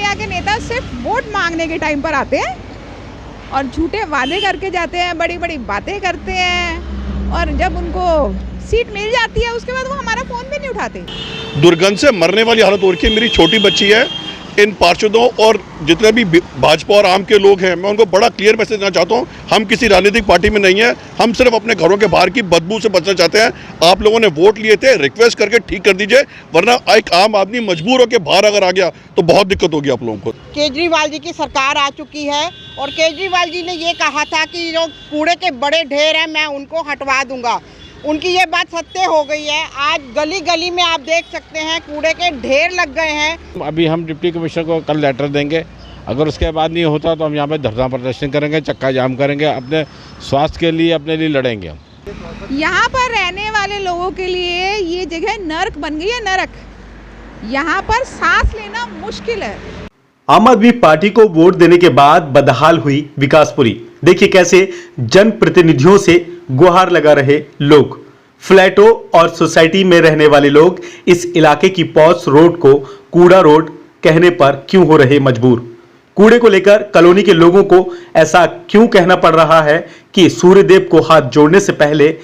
यहाँ के नेता सिर्फ वोट मांगने के टाइम पर आते हैं और झूठे वादे करके जाते हैं, बड़ी बड़ी बातें करते हैं, और जब उनको सीट मिल जाती है उसके बाद वो हमारा फ़ोन भी नहीं उठाते। दुर्गंध से मरने वाली हालत हो रही है। मेरी छोटी बच्ची है। इन पार्षदों और जितने भी भाजपा और आम के लोग हैं, मैं उनको बड़ा क्लियर मैसेज देना चाहता हूँ, हम किसी राजनीतिक पार्टी में नहीं है, हम सिर्फ अपने घरों के बाहर की बदबू से बचना चाहते हैं। आप लोगों ने वोट लिए थे, रिक्वेस्ट करके ठीक कर दीजिए, वरना एक आम आदमी मजबूर होकर बाहर अगर आ गया तो बहुत दिक्कत होगी आप लोगों को। केजरीवाल जी की सरकार आ चुकी है और केजरीवाल जी ने ये कहा था कि जो कूड़े के बड़े ढेर हैं मैं उनको हटवा दूंगा। उनकी ये बात सत्य हो गई है। आज गली गली में आप देख सकते हैं कूड़े के ढेर लग गए हैं। अभी हम डिप्टी कमिश्नर को कल लेटर देंगे, अगर उसके बाद नहीं होता तो हम यहाँ पे धरना प्रदर्शन करेंगे, चक्का जाम करेंगे, अपने स्वास्थ्य के लिए अपने लिए लड़ेंगे हम। यहाँ पर रहने वाले लोगों के लिए ये जगह नर्क बन गई है, नरक। यहाँ पर सांस लेना मुश्किल है। आम आदमी पार्टी को वोट देने के बाद बदहाल हुई विकासपुरी। देखिए कैसे जनप्रतिनिधियों से गुहार लगा रहे लोग। फ्लैटों और सोसाइटी में रहने वाले लोग इस इलाके की पॉश रोड को कूड़ा रोड कहने पर क्यों हो रहे मजबूर। कूड़े को लेकर कॉलोनी के लोगों को ऐसा क्यों कहना पड़ रहा है कि सूर्यदेव को हाथ जोड़ने से पहले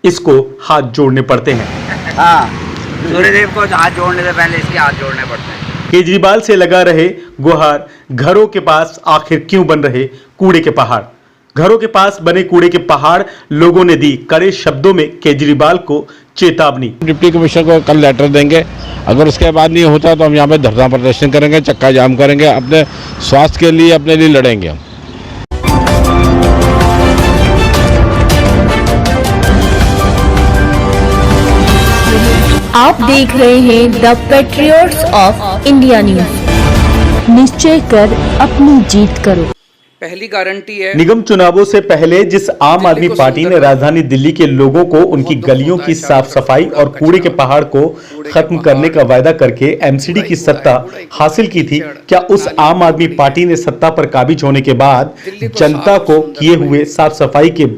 इसको हाथ जोड़ने पड़ते हैं। हाँ, सूर्यदेव को हाथ जोड़ने से पहले इसके हाथ जोड़ने पड़ते हैं। केजरीवाल से लगा रहे गुहार। घरों के पास आखिर क्यों बन रहे कूड़े के पहाड़। घरों के पास बने कूड़े के पहाड़ लोगों ने दी कड़े शब्दों में केजरीवाल को चेतावनी। डिप्टी कमिश्नर को कल लेटर देंगे, अगर उसके बाद नहीं होता तो हम यहाँ पे धरना प्रदर्शन करेंगे, चक्का जाम करेंगे, अपने स्वास्थ्य के लिए अपने लिए लड़ेंगे हम। आप देख रहे हैं the patriots of India news. निश्चय कर अपनी जीत करो। पहली गारंटी है निगम चुनावों से पहले जिस आम आदमी पार्टी ने राजधानी दिल्ली के लोगों को उनकी गलियों की साफ सफाई और कूड़े के पहाड़ को खत्म करने का वायदा करके एमसीडी की सत्ता हासिल की थी, क्या उस आम आदमी पार्टी ने सत्ता पर काबिज होने के बाद जनता को किए हुए साफ सफाई के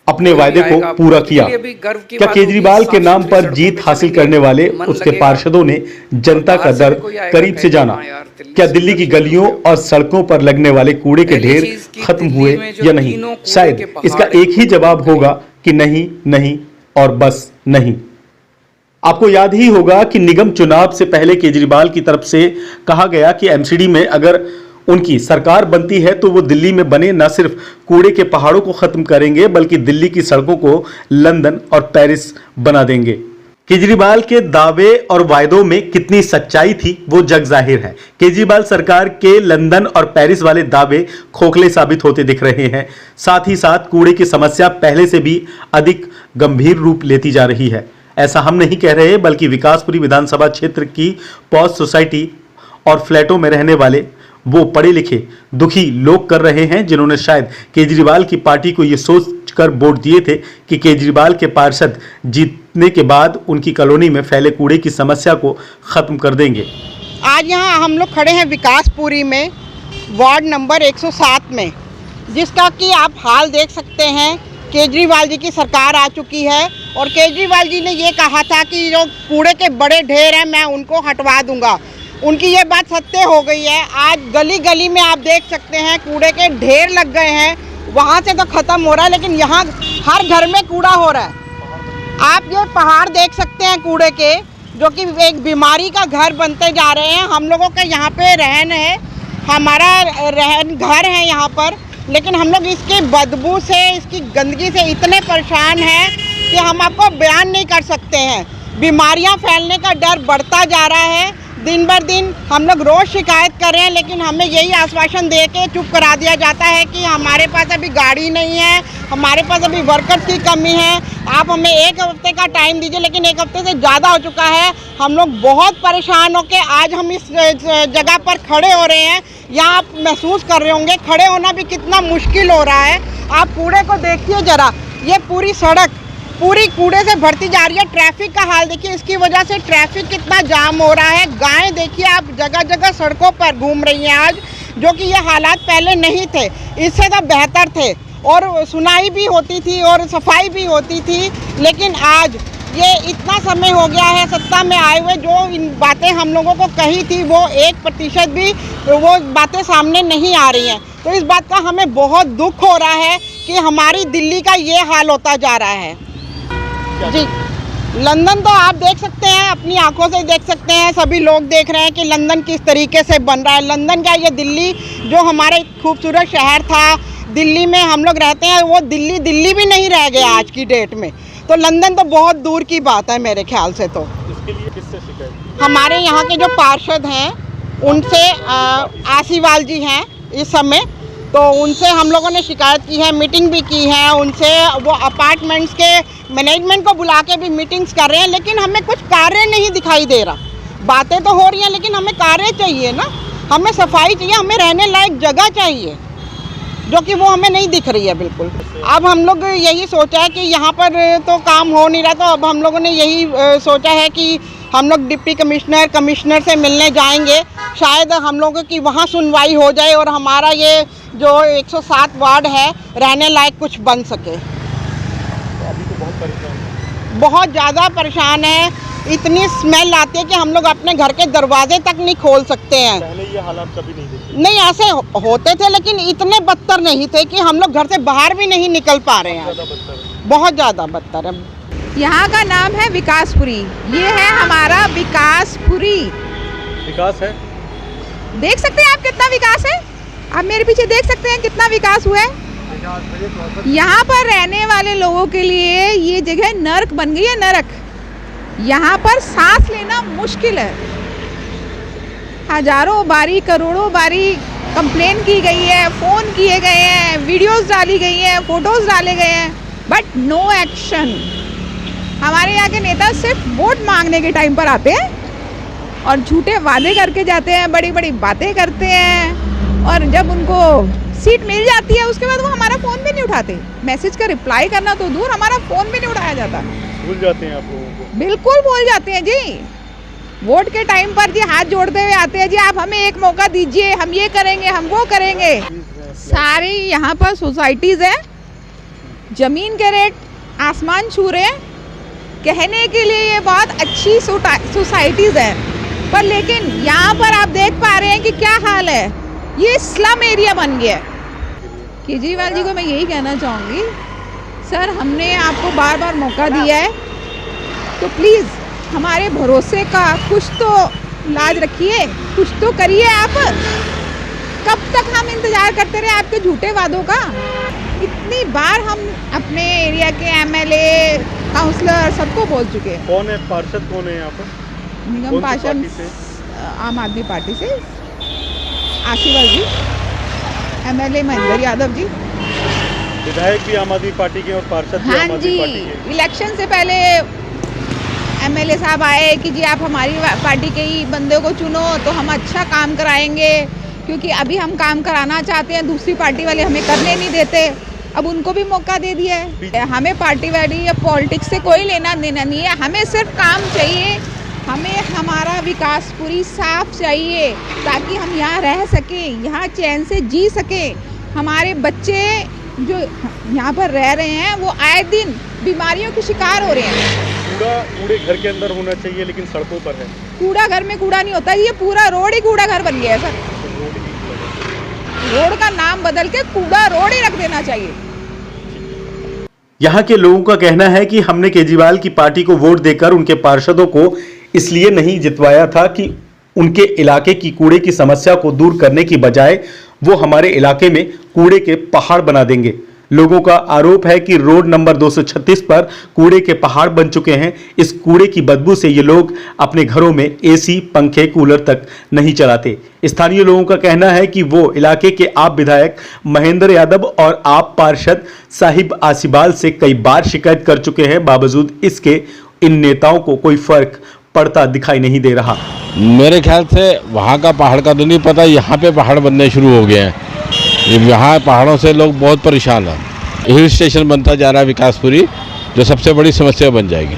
अपने वायदे को पूरा किया? क्या केजरीवाल के नाम पर जीत हासिल करने वाले उसके पार्षदों ने जनता का दर्द करीब से जाना? क्या दिल्ली की गलियों और सड़कों पर लगने वाले कूड़े के ढेर खत्म हुए या नहीं? शायद इसका एक ही जवाब होगा कि नहीं, नहीं और बस नहीं। आपको याद ही होगा कि निगम चुनाव से पहले केजरीवाल की तरफ से कहा गया कि एमसीडी में अगर उनकी सरकार बनती है तो वो दिल्ली में बने न सिर्फ कूड़े के पहाड़ों को खत्म करेंगे बल्कि दिल्ली की सड़कों को लंदन और पेरिस बना देंगे। केजरीवाल के दावे और वायदों में कितनी सच्चाई थी वो जग जाहिर है। केजरीवाल सरकार के लंदन और पेरिस वाले दावे खोखले साबित होते दिख रहे हैं। साथ ही साथ कूड़े की समस्या पहले से भी अधिक गंभीर रूप लेती जा रही है। ऐसा हम नहीं कह रहे बल्कि विकासपुरी विधानसभा क्षेत्र की पॉश सोसाइटी और फ्लैटों में रहने वाले वो पढ़े लिखे दुखी लोग कर रहे हैं, जिन्होंने शायद केजरीवाल की पार्टी को ये सोचकर वोट दिए थे कि केजरीवाल के पार्षद जीतने के बाद उनकी कॉलोनी में फैले कूड़े की समस्या को खत्म कर देंगे। आज यहाँ हम लोग खड़े हैं विकासपुरी में, वार्ड नंबर 107 में, जिसका कि आप हाल देख सकते हैं। केजरीवाल जी की सरकार आ चुकी है और केजरीवाल जी ने ये कहा था कि जो कूड़े के बड़े ढेर हैं मैं उनको हटवा दूंगा। उनकी ये बात सत्य हो गई है। आज गली गली में आप देख सकते हैं कूड़े के ढेर लग गए हैं। वहाँ से तो ख़त्म हो रहा है लेकिन यहाँ हर घर में कूड़ा हो रहा है। आप ये पहाड़ देख सकते हैं कूड़े के, जो कि एक बीमारी का घर बनते जा रहे हैं। हम लोगों का यहाँ पे रहन है, हमारा रहन घर है यहाँ पर, लेकिन हम लोग इसकी बदबू से, इसकी गंदगी से इतने परेशान हैं कि हम आपको बयान नहीं कर सकते हैं। बीमारियाँ फैलने का डर बढ़ता जा रहा है। दिन बर दिन हम लोग रोज़ शिकायत कर रहे हैं लेकिन हमें यही आश्वासन दे के चुप करा दिया जाता है कि हमारे पास अभी गाड़ी नहीं है, हमारे पास अभी वर्कर्स की कमी है, आप हमें एक हफ्ते का टाइम दीजिए। लेकिन एक हफ्ते से ज़्यादा हो चुका है। हम लोग बहुत परेशान होकर आज हम इस जगह पर खड़े हो रहे हैं। यहाँ आप महसूस कर रहे होंगे खड़े होना भी कितना मुश्किल हो रहा है। आप कूड़े को देखिए ज़रा, ये पूरी सड़क पूरी कूड़े से भरती जा रही है। ट्रैफिक का हाल देखिए, इसकी वजह से ट्रैफिक कितना जाम हो रहा है। गायें देखिए आप जगह जगह सड़कों पर घूम रही हैं आज, जो कि ये हालात पहले नहीं थे, इससे तो बेहतर थे और सुनाई भी होती थी और सफाई भी होती थी। लेकिन आज ये इतना समय हो गया है सत्ता में आए हुए, जो इन बातें हम लोगों को कही थी वो 1% भी वो बातें सामने नहीं आ रही हैं। तो इस बात का हमें बहुत दुख हो रहा है कि हमारी दिल्ली का ये हाल होता जा रहा है। जी, लंदन तो आप देख सकते हैं, अपनी आंखों से देख सकते हैं, सभी लोग देख रहे हैं कि लंदन किस तरीके से बन रहा है। लंदन क्या, ये दिल्ली जो हमारा एक खूबसूरत शहर था, दिल्ली में हम लोग रहते हैं, वो दिल्ली भी नहीं रह गया आज की डेट में। तो लंदन तो बहुत दूर की बात है मेरे ख्याल से। तो इसके लिए किससे शिकायत? हमारे यहाँ के जो पार्षद हैं उनसे, आसीवाल जी हैं इस समय, तो उनसे हम लोगों ने शिकायत की है, मीटिंग भी की है उनसे। वो अपार्टमेंट्स के मैनेजमेंट को बुला के भी मीटिंग्स कर रहे हैं, लेकिन हमें कुछ कार्य नहीं दिखाई दे रहा। बातें तो हो रही हैं लेकिन हमें कार्य चाहिए ना, हमें सफाई चाहिए, हमें रहने लायक जगह चाहिए, जो कि वो हमें नहीं दिख रही है बिल्कुल। अब हम लोग यही सोचा है कि यहाँ पर तो काम हो नहीं रहा, तो अब हम लोगों ने यही सोचा है कि हम लोग डिप्टी कमिश्नर से मिलने जाएंगे, शायद हम लोगों की वहाँ सुनवाई हो जाए और हमारा ये जो 107 वार्ड है रहने लायक कुछ बन सके। तो अभी तो बहुत परेशान है, बहुत ज़्यादा परेशान है, इतनी स्मेल आती है कि हम लोग अपने घर के दरवाजे तक नहीं खोल सकते हैं। पहले ये हालात कभी नहीं देखे? नहीं, ऐसे होते थे लेकिन इतने बदतर नहीं थे कि हम लोग घर से बाहर भी नहीं निकल पा रहे हैं। बहुत ज़्यादा बदतर है। यहाँ का नाम है विकासपुरी, ये है हमारा विकासपुरी। विकास है, देख सकते हैं आप कितना विकास है, आप मेरे पीछे देख सकते हैं कितना विकास हुआ है। यहाँ पर रहने वाले लोगों के लिए ये जगह नर्क बन गई है, नरक। यहाँ पर सांस लेना मुश्किल है। हजारों बारी, करोड़ों बारी कंप्लेन की गई है, फ़ोन किए गए हैं, वीडियोस डाली गई हैं, फोटोज़ डाले गए हैं, बट नो एक्शन। हमारे यहाँ के नेता सिर्फ वोट मांगने के टाइम पर आते हैं और झूठे वादे करके जाते हैं, बड़ी बड़ी बातें करते हैं, और जब उनको सीट मिल जाती है उसके बाद वो हमारा फ़ोन भी नहीं उठाते। मैसेज का रिप्लाई करना तो दूर, हमारा फ़ोन भी नहीं उठाया जाता। भूल जाते हैं आप लोगों को? बिल्कुल भूल जाते हैं जी। वोट के टाइम पर जी हाथ जोड़ते हुए आते हैं, जी आप हमें एक मौका दीजिए, हम ये करेंगे, हम वो करेंगे। सारी यहाँ पर सोसाइटीज़ हैं, ज़मीन के रेट आसमान छू रहे हैं। कहने के लिए ये बहुत अच्छी सोसाइटीज़ हैं, पर लेकिन यहाँ पर आप देख पा रहे हैं कि क्या हाल है, ये स्लम एरिया बन गया है। केजरीवाल जी को मैं यही कहना चाहूँगी, सर हमने आपको बार बार मौका दिया है, तो प्लीज़ हमारे भरोसे का कुछ तो लाज रखिए, कुछ तो करिए। आप कब तक हम इंतज़ार करते रहे आपके झूठे वादों का? इतनी बार हम अपने एरिया के एमएलए, काउंसलर सबको बोल चुके हैं। कौन है पार्षद, कौन है यहाँ पर? निगम पार्षद आम आदमी पार्टी से आशीर्वाद जी, एमएलए महेंद्र यादव जी, विधायक भी आम आदमी पार्टी के और पार्षद भी आम आदमी पार्टी के। इलेक्शन से पहले एमएलए साहब आए कि जी आप हमारी पार्टी के ही बंदे को चुनो तो हम अच्छा काम कराएंगे, क्योंकि अभी हम काम कराना चाहते हैं, दूसरी पार्टी वाले हमें करने नहीं देते। अब उनको भी मौका दे दिया है। हमें पार्टी वाली या पॉलिटिक्स से कोई लेना देना नहीं है, हमें सिर्फ काम चाहिए, हमें हमारा विकासपुरी साफ चाहिए ताकि हम यहाँ रह सकें, यहाँ चैन से जी सकें। हमारे बच्चे जो यहाँ पर रह रहे हैं वो आए दिन बीमारियों के शिकार हो रहे हैं। कूड़े घर के अंदर होना चाहिए लेकिन सड़कों पर है। कूड़ा घर में कूड़ा नहीं होता, ये पूरा रोड ही कूड़ा घर बन गया है सर। रोड का नाम बदल के कूड़ा रोड ही रख देना चाहिए। यहाँ के लोगों का कहना है कि हमने केजरीवाल की पार्टी को वोट देकर उनके पार्षदों को इसलिए नहीं जितवाया था कि उनके इलाके की कूड़े की समस्या को दूर करने की बजाय वो हमारे इलाके में कूड़े के पहाड़ बना देंगे। लोगों का आरोप है कि रोड नंबर 236 पर कूड़े के पहाड़ बन चुके हैं। इस कूड़े की बदबू से ये लोग अपने घरों में एसी, पंखे, कूलर तक नहीं चलाते। स्थानीय लोगों का कहना है कि वो इलाके के आप विधायक महेंद्र यादव और आप पार्षद साहिब आसीवाल से कई बार शिकायत कर चुके हैं, बावजूद इसके इन नेताओं को कोई फर्क पड़ता दिखाई नहीं दे रहा। मेरे ख्याल से वहाँ का पहाड़ का तो नहीं पता, यहाँ पे पहाड़ बनने शुरू हो गए हैं। यहाँ पहाड़ों से लोग बहुत परेशान हैं। हिल स्टेशन बनता जा रहा है विकासपुरी, जो सबसे बड़ी समस्या बन जाएगी।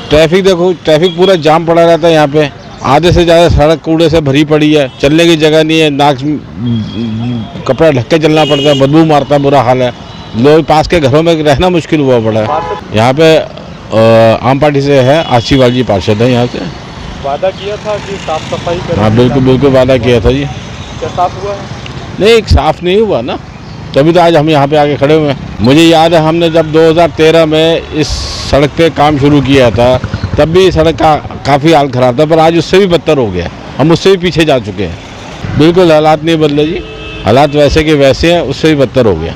ट्रैफिक देखो, ट्रैफिक पूरा जाम पड़ा रहता है यहाँ पे, आधे से ज़्यादा सड़क कूड़े से भरी पड़ी है, चलने की जगह नहीं है, नाक कपड़ा ढक के चलना पड़ता है, बदबू मारता है, बुरा हाल है। लोग पास के घरों में रहना मुश्किल हुआ पड़ा है। यहाँ पे आम पार्टी से है, आशीवाल जी पार्षद है यहाँ से। वादा किया था कि साफ सफाई करेंगे। हाँ बिल्कुल बिल्कुल वादा किया था जी। क्या साफ हुआ है? नहीं, साफ नहीं हुआ ना, तभी तो आज हम यहाँ पे आके खड़े हुए हैं। मुझे याद है हमने जब 2013 में इस सड़क पे काम शुरू किया था तब भी सड़क का काफ़ी हाल ख़राब था, पर आज उससे भी बदतर हो गया, हम उससे भी पीछे जा चुके हैं। बिल्कुल हालात नहीं बदले जी, हालात वैसे के वैसे हैं, उससे भी बदतर हो गया।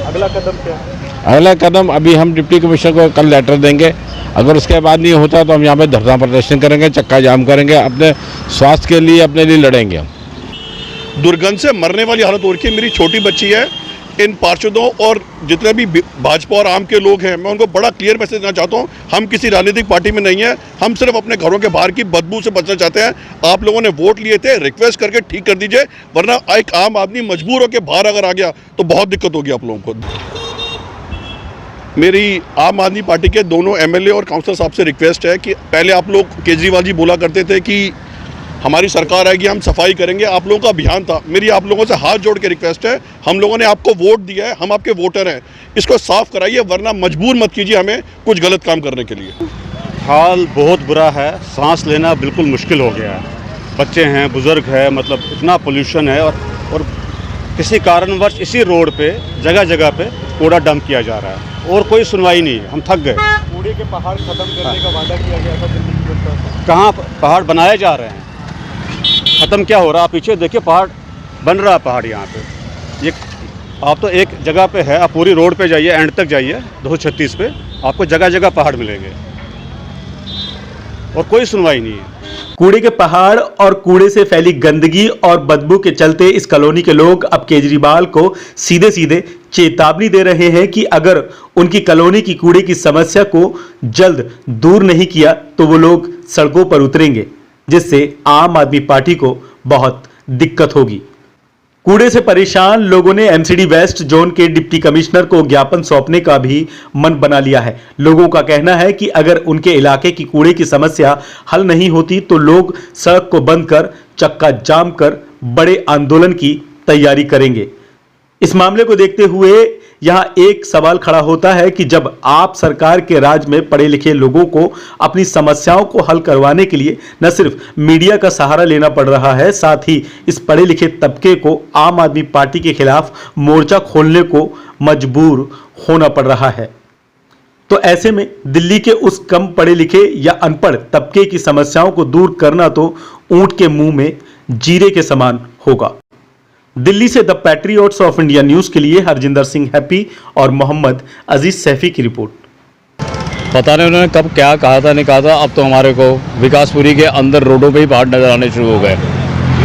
अगला कदम क्या है? अगला कदम अभी हम डिप्टी कमिश्नर को कल लेटर देंगे, अगर उसके बाद नहीं होता तो हम यहाँ पे धरना प्रदर्शन करेंगे, चक्का जाम करेंगे, अपने स्वास्थ्य के लिए अपने लिए लड़ेंगे हम। दुर्गंध से मरने वाली हालत हो रखी है। मेरी छोटी बच्ची है। इन पार्षदों और जितने भी भाजपा और आम के लोग हैं, मैं उनको बड़ा क्लियर मैसेज देना चाहता हूँ, हम किसी राजनीतिक पार्टी में नहीं है, हम सिर्फ अपने घरों के बाहर की बदबू से बचना चाहते हैं। आप लोगों ने वोट लिए थे, रिक्वेस्ट करके ठीक कर दीजिए, वरना एक आम आदमी मजबूर होकर बाहर अगर आ गया तो बहुत दिक्कत होगी आप लोगों को। मेरी आम आदमी पार्टी के दोनों एमएलए और काउंसलर साहब से रिक्वेस्ट है कि पहले आप लोग, केजरीवाल जी बोला करते थे कि हमारी सरकार आएगी हम सफाई करेंगे, आप लोगों का अभियान था। मेरी आप लोगों से हाथ जोड़ के रिक्वेस्ट है, हम लोगों ने आपको वोट दिया है, हम आपके वोटर हैं, इसको साफ कराइए, वरना मजबूर मत कीजिए हमें कुछ गलत काम करने के लिए। हाल बहुत बुरा है, सांस लेना बिल्कुल मुश्किल हो गया है। बच्चे हैं, बुजुर्ग है, मतलब इतना पोल्यूशन है और किसी कारणवश इसी रोड पे जगह जगह पे कूड़ा डंप किया जा रहा है और कोई सुनवाई नहीं है। हम थक गए। कूड़े के पहाड़ खत्म करने का वादा किया गया था दिल्ली की जनता से। कहाँ पहाड़ बनाए जा रहे हैं, ख़त्म क्या हो रहा है? पीछे देखिए पहाड़ बन रहा है, पहाड़ यहाँ पे। ये आप तो एक जगह पे है, आप पूरी रोड पे जाइए, एंड तक जाइए 236 पे, आपको जगह जगह पहाड़ मिलेंगे और कोई सुनवाई नहीं है। कूड़े के पहाड़ और कूड़े से फैली गंदगी और बदबू के चलते इस कॉलोनी के लोग अब केजरीवाल को सीधे सीधे चेतावनी दे रहे हैं कि अगर उनकी कॉलोनी की कूड़े की समस्या को जल्द दूर नहीं किया तो वो लोग सड़कों पर उतरेंगे, जिससे आम आदमी पार्टी को बहुत दिक्कत होगी। कूड़े से परेशान लोगों ने एमसीडी वेस्ट जोन के डिप्टी कमिश्नर को ज्ञापन सौंपने का भी मन बना लिया है। लोगों का कहना है कि अगर उनके इलाके की कूड़े की समस्या हल नहीं होती तो लोग सड़क को बंद कर चक्का जाम कर बड़े आंदोलन की तैयारी करेंगे। इस मामले को देखते हुए यहां एक सवाल खड़ा होता है कि जब आप सरकार के राज में पढ़े लिखे लोगों को अपनी समस्याओं को हल करवाने के लिए न सिर्फ मीडिया का सहारा लेना पड़ रहा है, साथ ही इस पढ़े लिखे तबके को आम आदमी पार्टी के खिलाफ मोर्चा खोलने को मजबूर होना पड़ रहा है, तो ऐसे में दिल्ली के उस कम पढ़े लिखे या अनपढ़ तबके की समस्याओं को दूर करना तो ऊंट के मुंह में जीरे के समान होगा। दिल्ली से the patriots of India news के लिए हरजिंदर सिंह हैप्पी और मोहम्मद अजीज सैफी की रिपोर्ट। पता नहीं उन्होंने कब क्या कहा था नहीं कहा था, अब तो हमारे को विकासपुरी के अंदर रोडों पे ही पहाड़ नजर आने शुरू हो गए।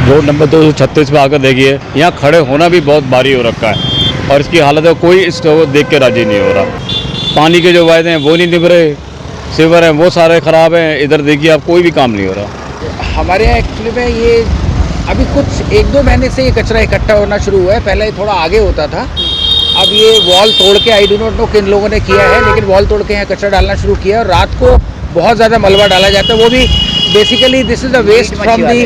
रोड नंबर 236 पे आकर देखिए, यहाँ खड़े होना भी बहुत भारी हो रखा है और इसकी हालत है, कोई इसको देख के राजी नहीं हो रहा। पानी के जो वायदे हैं वो नहीं निभ रहे, सीवर हैं वो सारे ख़राब हैं, इधर देखिए अब कोई भी काम नहीं हो रहा। हमारे यहाँ एक्चुअली में ये अभी कुछ 1-2 महीने से ये कचरा इकट्ठा होना शुरू हुआ है, पहले थोड़ा आगे होता था, अब ये वॉल तोड़ के, आई डू नॉट नो किन लोगों ने किया है, लेकिन वॉल तोड़ के यहाँ कचरा डालना शुरू किया और रात को बहुत ज़्यादा मलबा डाला जाता है। वो भी basically this is the waste from the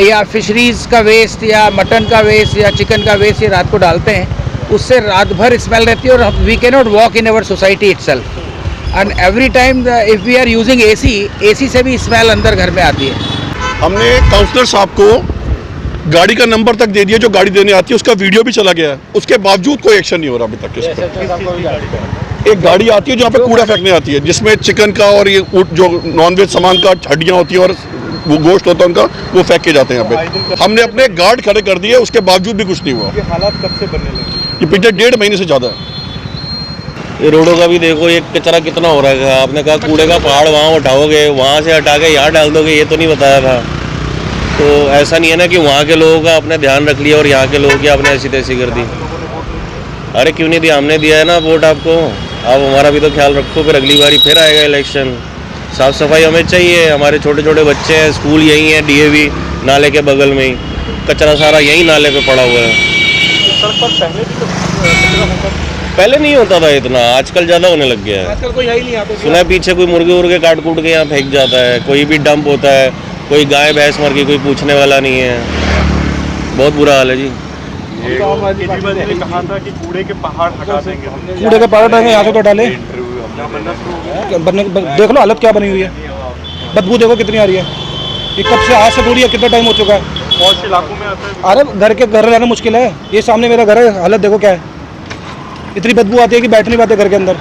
या फिशरीज़ का वेस्ट या मटन का वेस्ट या चिकन का वेस्ट, ये रात को डालते हैं, उससे रात भर स्मेल रहती है और we can not walk in our society itself and every time if we are using AC से भी स्मेल अंदर घर में आती है। हमने काउंसलर साहब को गाड़ी का नंबर तक दे दिया, जो गाड़ी देने आती है उसका वीडियो भी चला गया है, उसके बावजूद कोई एक्शन नहीं हो रहा अभी तक इस पर। एक गाड़ी आती है जहाँ पे कूड़ा फेंकने आती है, जिसमें चिकन का और ये जो नॉनवेज सामान का हड्डियाँ होती है और वो गोश्त होता है उनका, वो फेंक के जाते हैं यहाँ पे। हमने अपने गार्ड खड़े कर दिए, उसके बावजूद भी कुछ नहीं हुआ। ये हालात कब से बनने लगे? ये पिछले 1.5 महीने से ज़्यादा है। ये रोडों का भी देखो, ये कचरा कितना हो रहा है। आपने कहा कूड़े का पहाड़ वहाँ उठाओगे, वहाँ से हटा के यहाँ डाल दोगे, ये तो नहीं बताया था। तो ऐसा नहीं है ना कि वहाँ के लोगों का आपने ध्यान रख लिया और यहाँ के लोगों की आपने ऐसी तैसी कर दी। अरे क्यों नहीं दिया, हमने दिया है ना वोट आपको, आप हमारा भी तो ख्याल रखो, फिर अगली बारी फिर आएगा इलेक्शन। साफ़ सफाई हमें चाहिए, हमारे छोटे छोटे बच्चे हैं, स्कूल यहीं है, डीएवी नाले के बगल में ही, कचरा सारा यहीं नाले पे पड़ा हुआ है। सड़क पर पहले भी तो कचरा होता था? पहले नहीं होता था इतना, आजकल ज़्यादा होने लग गया है। आजकल कोई है ही नहीं यहाँ पे। सुना है पीछे कोई मुर्गे उर्गे काट कूट के यहाँ फेंक जाता है, कोई भी डंप होता है, कोई गाय भैंस मर गई, कोई पूछने वाला नहीं है। बहुत बुरा हाल है जी। केजरीवाल जी ने कहा था कि कूड़े के पहाड़ हटा देंगे। कूड़े के पहाड़ हटाएंगे, यहाँ से तो डाले। देख लो हालत क्या बनी हुई है, बदबू देखो कितनी आ रही है। ये कब से, आज से थोड़ी है, कितना टाइम हो चुका है। बहुत इलाकों में आता है। अरे घर रहना मुश्किल है, ये सामने मेरा घर है, हालत देखो क्या है, इतनी बदबू आती है कि बैठ नहीं पाते घर के अंदर।